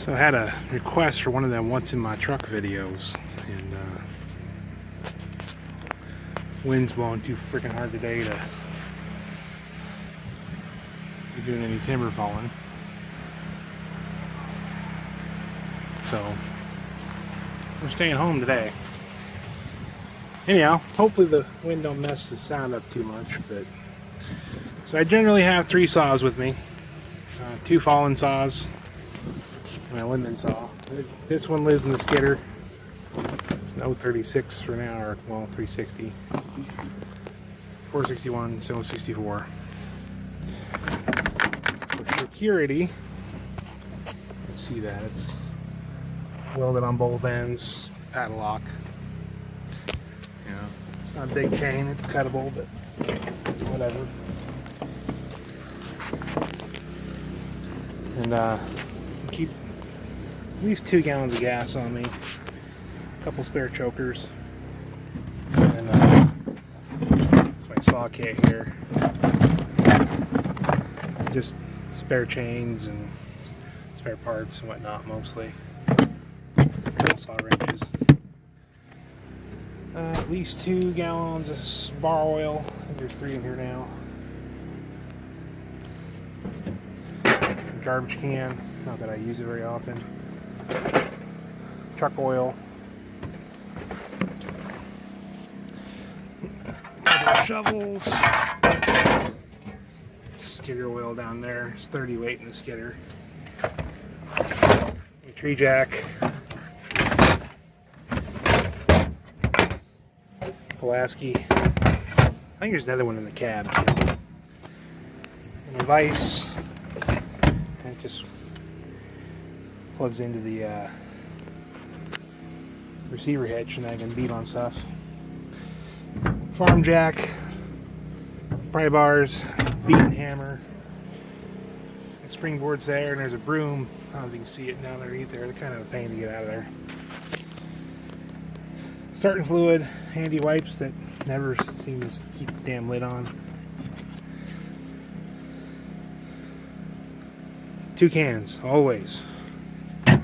So I had a request for one of them "What's in My Truck" videos, and wind's blowing too freaking hard today to be doing any timber falling. So we're staying home today. Anyhow, hopefully the wind don't mess the sound up too much. But so I generally have 3 saws with me, 2 fallen saws, and my Linden saw. This one lives in the skidder. It's an 036 for now, or well, 360, 461, so 64. For security, you see that it's welded on both ends, padlock. You know, it's not a big chain, it's cuttable, but whatever. And keep at least 2 gallons of gas on me, a couple spare chokers, and that's my saw kit here. Just spare chains and spare parts and whatnot, mostly. Saw wrenches. At least 2 gallons of bar oil. I think there's 3 in here now. Garbage can, not that I use it very often. Truck oil. Couple of shovels. Skidder oil down there. It's 30 weight in the skidder. A tree jack. Pulaski. I think there's another one in the cab. And a vise. And it just plugs into the receiver hitch, and I can beat on stuff. Farm jack, pry bars, beaten hammer, and springboards there, and there's a broom. I don't know if you can see it down underneath there. They're kind of a pain to get out of there. Starting fluid, handy wipes that never seem to keep the damn lid on. 2 cans, always. There's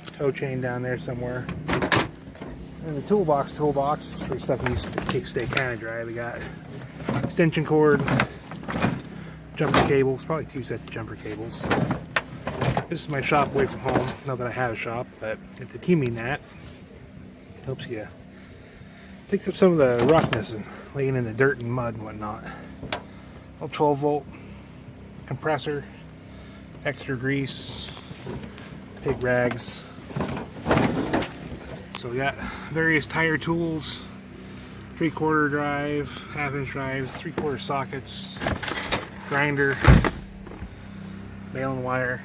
a tow chain down there somewhere. And the toolbox for stuff needs to stay kind of dry. We got extension cord, jumper cables, probably 2 sets of jumper cables. This is my shop away from home. Not that I have a shop, but if the teaming that, helps you. Takes up some of the roughness and laying in the dirt and mud and whatnot. Little 12 volt compressor, extra grease, pig rags. So we got various tire tools, 3/4 drive, 1/2 inch drive, 3/4 sockets, grinder, baling wire.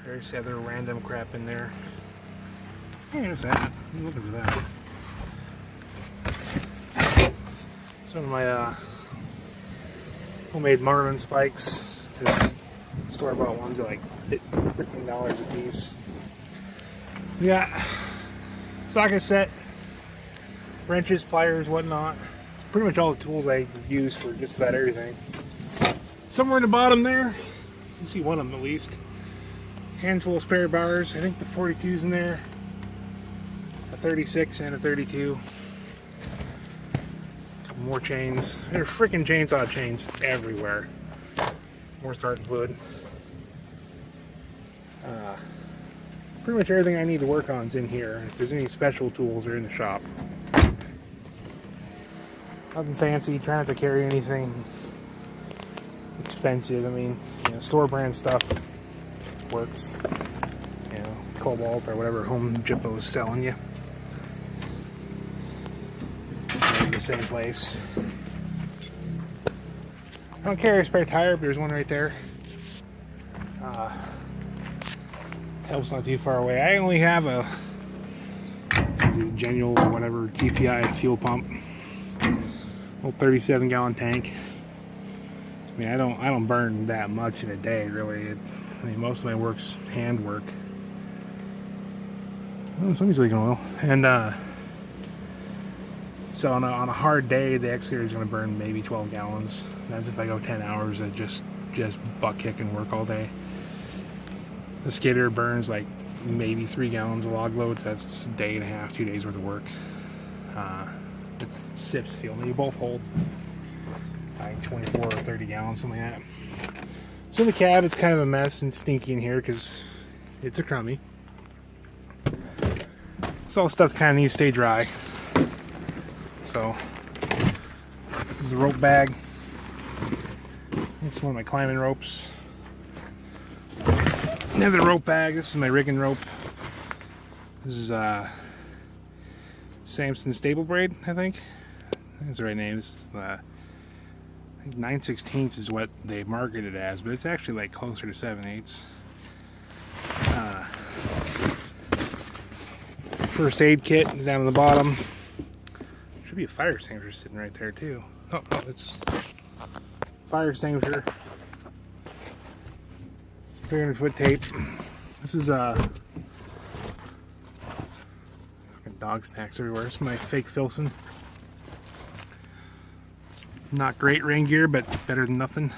There's other random crap in there. Here's that. I'm looking for that. Some of my homemade Marlin spikes. This store-bought ones are like $15 a piece. We got socket set, wrenches, pliers, whatnot. It's pretty much all the tools I use for just about everything. Somewhere in the bottom there, you can see one of them at least. Handful of spare bars. I think the 42's in there. A 36 and a 32. Couple more chains. There are freaking chainsaw chains everywhere. More starting fluid. Pretty much everything I need to work on is in here. If there's any special tools, they're in the shop. Nothing fancy. Try not to carry anything expensive. I mean, you know, store brand stuff works. You know, Cobalt or whatever Home Gyppo is selling you. They're in the same place. I don't carry a spare tire, but there's one right there. Help's not too far away. I only have a Genuine or whatever GPI fuel pump. Old 37-gallon tank. I mean, I don't burn that much in a day, really. I mean, most of my work's hand work. Oh, somebody's leaking oil. And so on a hard day, the excavator is going to burn maybe 12 gallons. That's if I go 10 hours of just butt kicking work all day. The skidder burns like maybe 3 gallons of log loads. That's just a day and a half, 2 days worth of work. It's sips fuel. They both hold like 24 or 30 gallons, something like that. So the cab is kind of a mess and stinky in here because it's a crummy. So all the stuff kind of needs to stay dry. So this is the rope bag. This is one of my climbing ropes. Another rope bag. This is my rigging rope. This is Samson stable braid, I think that's the right name. This is I think 9/16 is what they market it as, but it's actually like closer to 7/8. First aid kit is down on the bottom. Should be a fire extinguisher sitting right there too. Oh, it's fire extinguisher. 300-foot tape. This is dog snacks everywhere. This is my fake Filson. Not great rain gear, but better than nothing.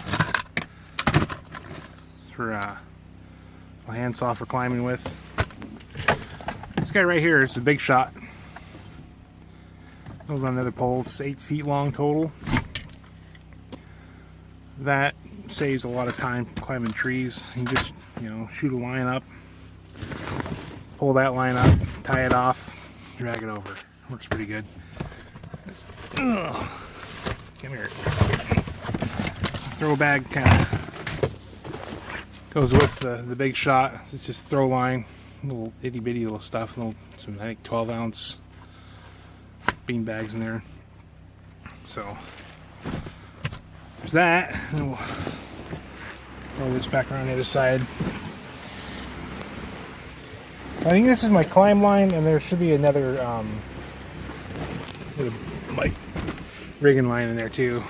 For a handsaw for climbing with. This guy right here is a big shot. Goes on another pole. It's 8 feet long total. That saves a lot of time climbing trees. You can just, shoot a line up, pull that line up, tie it off, drag it over. Works pretty good. Come here. Throw bag kind of goes with the big shot. It's just throw line, little itty bitty little stuff. Some I think 12-ounce bean bags in there. So there's that. And we'll roll this back around the other side. I think this is my climb line, and there should be another like rigging line in there too.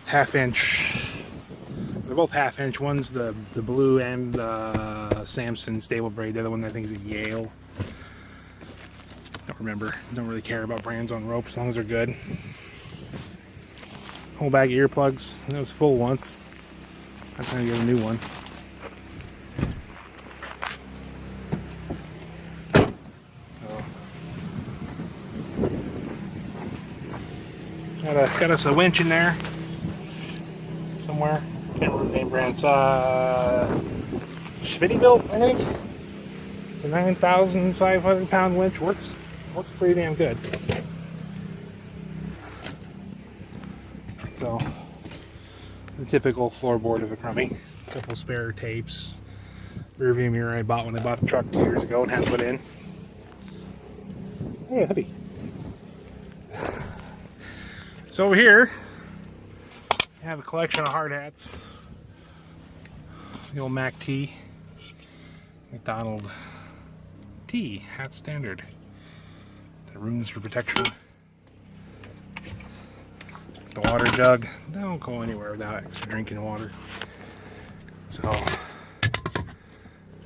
1/2 inch. They're both 1/2 inch. One's the blue and the Samson stable braid. The other one I think is a Yale. Don't remember. Don't really care about brands on rope as long as they're good. Whole bag of earplugs. It was full once. I'm trying to get a new one. Got us a winch in there somewhere. Can't remember the name brand's Schmitty-built, I think. It's a 9,500 pound winch. Works pretty damn good. So the typical floorboard of a crummy. A couple spare tapes. Rear view mirror I bought when I bought the truck 2 years ago and had to put in. Hey, heavy. So over here, I have a collection of hard hats. The old Mac T, McDonald T, hat standard. The runes for protection. The water jug. Don't go anywhere without extra drinking water. So,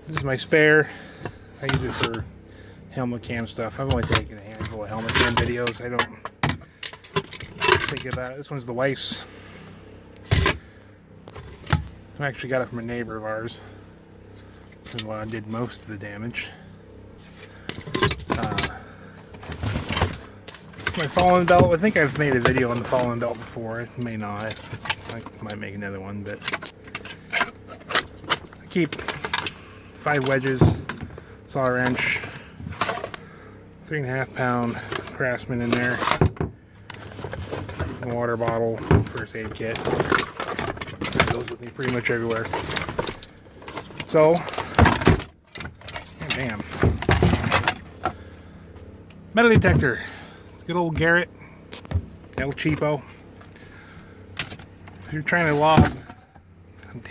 this is my spare. I use it for helmet cam stuff. I've only taken a handful of helmet cam videos. I don't think about it. This one's the wife's. I actually got it from a neighbor of ours. This is why I did most of the damage. My fallen belt. I think I've made a video on the fallen belt before. It may not. I might make another one, but I keep 5 wedges, saw wrench, 3.5 pound Craftsman in there, a water bottle, first aid kit. That goes with me pretty much everywhere. So, damn. Metal detector. Good old Garrett, El Cheapo. If you're trying to log,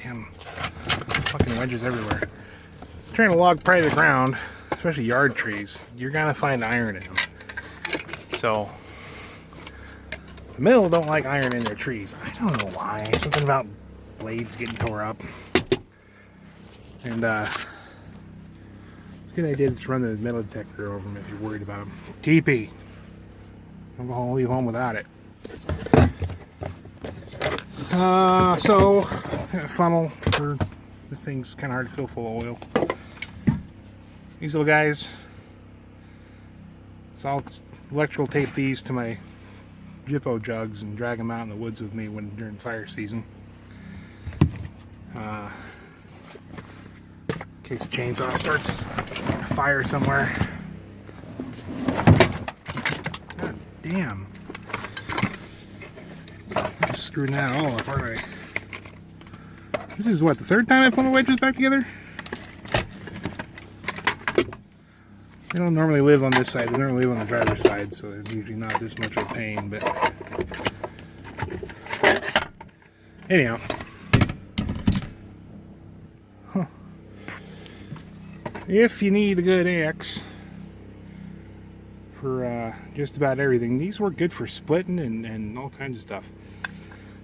damn, fucking wedges everywhere. If you're trying to log private ground, especially yard trees, you're gonna find iron in them. So, the mill don't like iron in their trees. I don't know why. Something about blades getting tore up. And it's a good idea to just run the metal detector over them if you're worried about them. TP. I'm going to leave home without it. So, got a funnel for This thing's kind of hard to fill full of oil. These little guys, so I'll electrical tape these to my gyppo jugs and drag them out in the woods with me during fire season. In case the chainsaw starts a fire somewhere. God damn. I'm just screwing that all up, aren't I? This is what, the third time I put the wedges back together? They don't normally live on this side, they normally live on the driver's side, so there's usually not this much of a pain, but anyhow. Huh. If you need a good axe for just about everything, these work good for splitting and all kinds of stuff.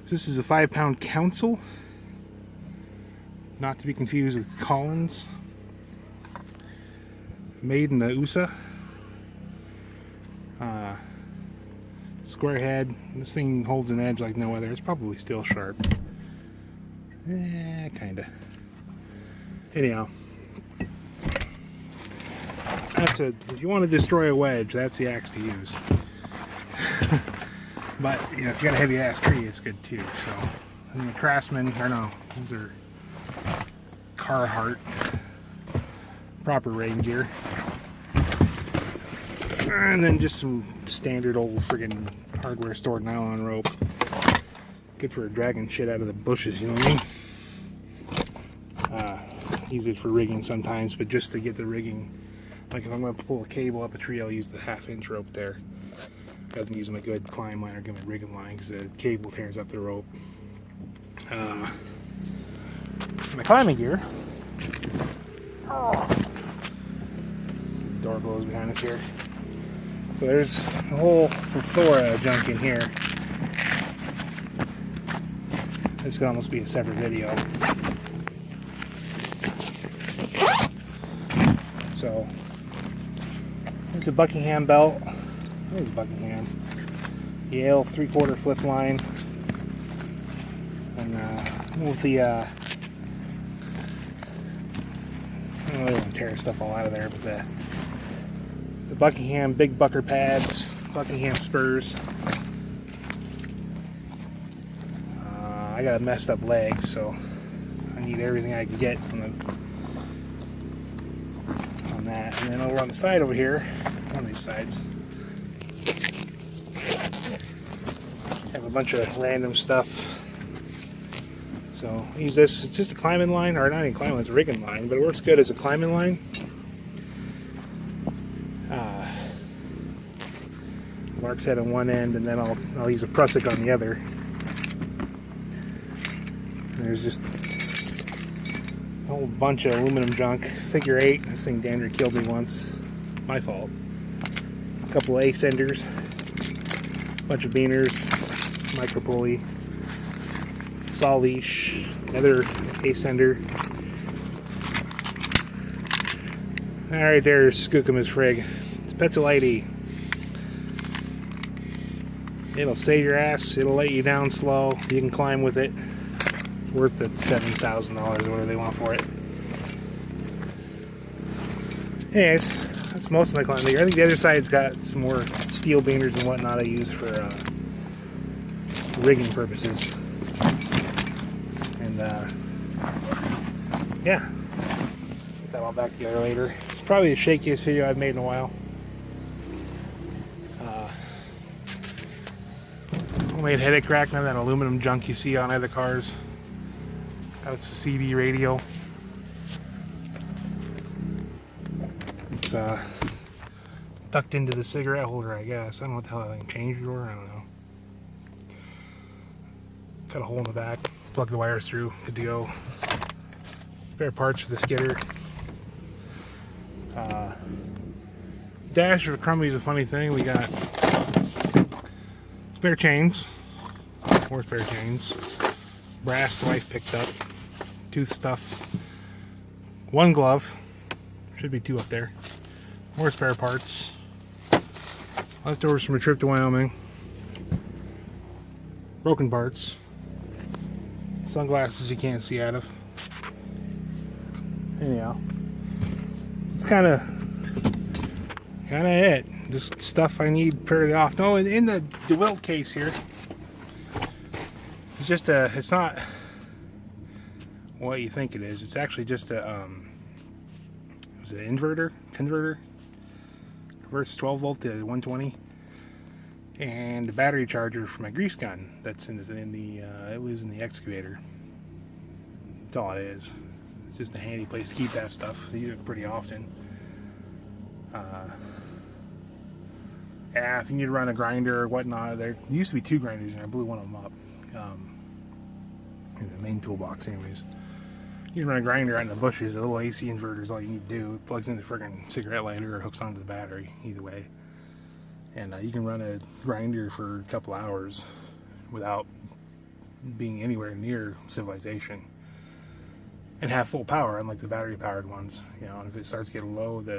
This is a 5-pound Council, not to be confused with Collins. Made in the USA. Square head. This thing holds an edge like no other. It's probably still sharp. Kinda. Anyhow, if you want to destroy a wedge, that's the axe to use. But you know, if you got a heavy ass tree, it's good too. So, and the Craftsman, or no, these are Carhartt. Proper rain gear. And then just some standard old friggin' hardware store nylon rope. Good for dragging shit out of the bushes, you know what I mean? Use it for rigging sometimes, but just to get the rigging, like if I'm going to pull a cable up a tree, I'll use the 1/2-inch rope there. Rather than using a good climb line or give a rigging line, because the cable tears up the rope. My climbing gear. Door closed behind us here. So there's a whole plethora of junk in here. This could almost be a separate video. So there's a Buckingham belt. There's Buckingham. Yale 3/4 flip line. And with the I don't really want to tear stuff all out of there, but the Buckingham big bucker pads, Buckingham spurs. I got a messed up leg, so I need everything I can get on that. And then over on the side over here, one of these sides, have a bunch of random stuff. So I use this, it's just a climbing line, or not even climbing line, it's a rigging line, but it works good as a climbing line. Lark's head on one end, and then I'll use a prusik on the other. And there's just a whole bunch of aluminum junk. Figure 8, this thing Dander killed me once. My fault. A couple of ascenders, a bunch of beaners, micro pulley, saw leash, another ascender. Alright, there's Skookum as frig. It's Petsolite. It'll save your ass, it'll let you down slow, you can climb with it. It's worth the $7,000 or whatever they want for it. Anyways, that's most of my climbing gear. I think the other side's got some more steel beaners and whatnot I use for rigging purposes. And yeah, get that all back together later. It's probably the shakiest video I've made in a while. Homemade headache rack, none of that aluminum junk you see on other cars. That's a CD radio. It's tucked into the cigarette holder, I guess. I don't know what the hell that thing changed for. I don't know. Cut a hole in the back, plug the wires through, good to go. Spare parts for the skidder. Dash of crummy is a funny thing. We got spare chains, more spare chains, brass the wife picked up, tooth stuff, one glove, should be 2 up there, more spare parts, leftovers from a trip to Wyoming, broken parts, sunglasses you can't see out of, anyhow, it's kind of it. Just stuff I need fairly off. No, in the DeWilt case here, it's just it's not what you think it is. It's actually just a is it an converter, converts 12 volt to 120, and the battery charger for my grease gun. That's it was in the excavator. That's all it is. It's just a handy place to keep that stuff. I use it pretty often. Yeah, if you need to run a grinder or whatnot, there used to be 2 grinders and I blew one of them up. In the main toolbox, anyways. You can run a grinder out in the bushes. A little AC inverter is all you need to do. It plugs into the friggin' cigarette lighter or hooks onto the battery, either way. And you can run a grinder for a couple hours without being anywhere near civilization and have full power, unlike the battery-powered ones. You know, and if it starts getting low, the